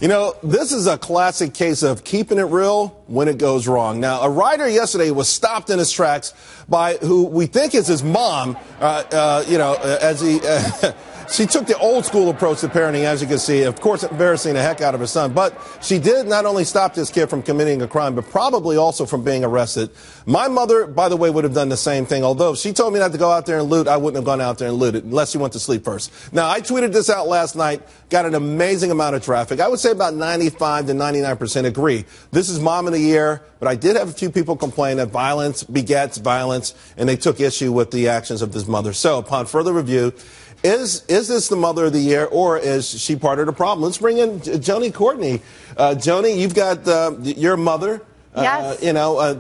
You know, this is a classic case of keeping it real when it goes wrong. Now, a rider yesterday was stopped in his tracks by who we think is his mom, as he... She took the old school approach to parenting, as you can see, of course, embarrassing the heck out of her son. But she did not only stop this kid from committing a crime, but probably also from being arrested. My mother, by the way, would have done the same thing. Although if she told me not to go out there and loot, I wouldn't have gone out there and looted unless she went to sleep first. Now, I tweeted this out last night, got an amazing amount of traffic. I would say about 95 to 99% agree. This is Mom of the Year, but I did have a few people complain that violence begets violence, and they took issue with the actions of this mother. So, upon further review, is this the Mother of the Year, or is she part of the problem? Let's bring in Joanie Courtney. Joanie, you've got your mother. Yes.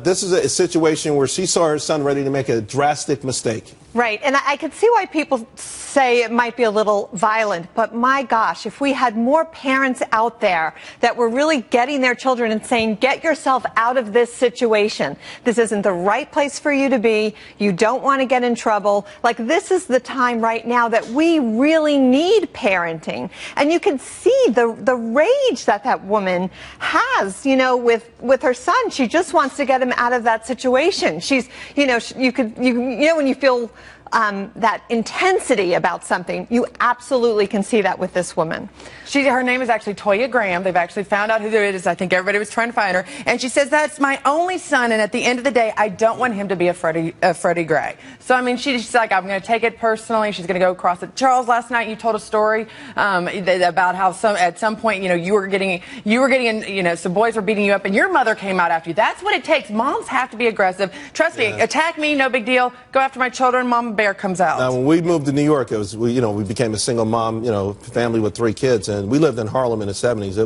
This is a situation where she saw her son ready to make a drastic mistake. Right, and I could see why people say it might be a little violent, but my gosh, if we had more parents out there that were really getting their children and saying, get yourself out of this situation. This isn't the right place for you to be. You don't want to get in trouble. Like, this is the time right now that we really need parenting. And you can see the rage that woman has, with her son. She just wants to get him out of that situation. She's, when you feel that intensity about something, you absolutely can see that with this woman. Her name is actually Toya Graham. They've actually found out who it is. I think everybody was trying to find her. And she says, that's my only son, and at the end of the day, I don't want him to be a Freddie Gray. So, I mean, she's like, I'm going to take it personally. She's going to go across it. Charles, last night you told a story about how at some point, you were getting some boys were beating you up, and your mother came out after you. That's what it takes. Moms have to be aggressive. Trust me, attack me, no big deal. Go after my children, Mama Bear comes out. Now, when we moved to New York, we became a single mom, family with 3 kids, and we lived in Harlem in the 70s.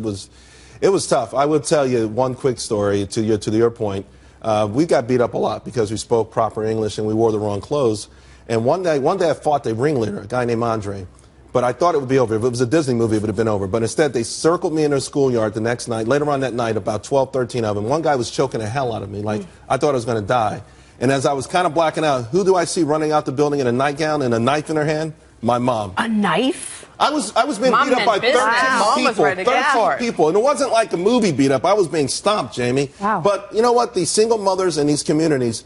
It was tough. I will tell you one quick story to your point. We got beat up a lot because we spoke proper English and we wore the wrong clothes. And one day I fought the ringleader, a guy named Andre. But I thought it would be over. If it was a Disney movie, it would have been over. But instead, they circled me in their schoolyard the next night. Later on that night, about 12, 13 of them. One guy was choking the hell out of me. Like, I thought I was going to die. And as I was kind of blacking out, who do I see running out the building in a nightgown and a knife in her hand? My mom. A knife? I was being beat up by 13 people. And it wasn't like a movie beat up. I was being stomped, Jamie. Wow. But you know what? These single mothers in these communities,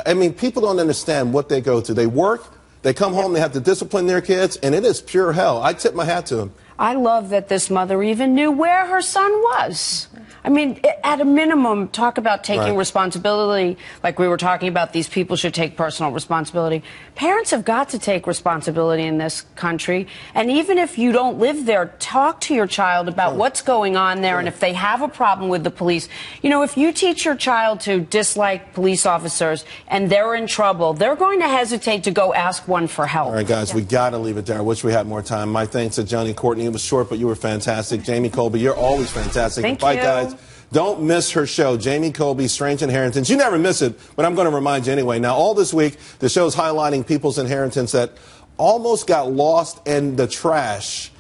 I mean, people don't understand what they go through. They work, they come home, they have to discipline their kids, and it is pure hell. I tip my hat to them. I love that this mother even knew where her son was. I mean, at a minimum, talk about taking responsibility. Like we were talking about, these people should take personal responsibility. Parents have got to take responsibility in this country. And even if you don't live there, talk to your child about what's going on there and if they have a problem with the police. If you teach your child to dislike police officers and they're in trouble, they're going to hesitate to go ask one for help. All right, guys, we got to leave it there. I wish we had more time. My thanks to Joanie Courtney. It was short, but you were fantastic. Jamie Colby, you're always fantastic. Thank you. Guys, don't miss her show, Jamie Colby, Strange Inheritance. You never miss it, but I'm going to remind you anyway. Now, all this week, the show's highlighting people's inheritance that almost got lost in the trash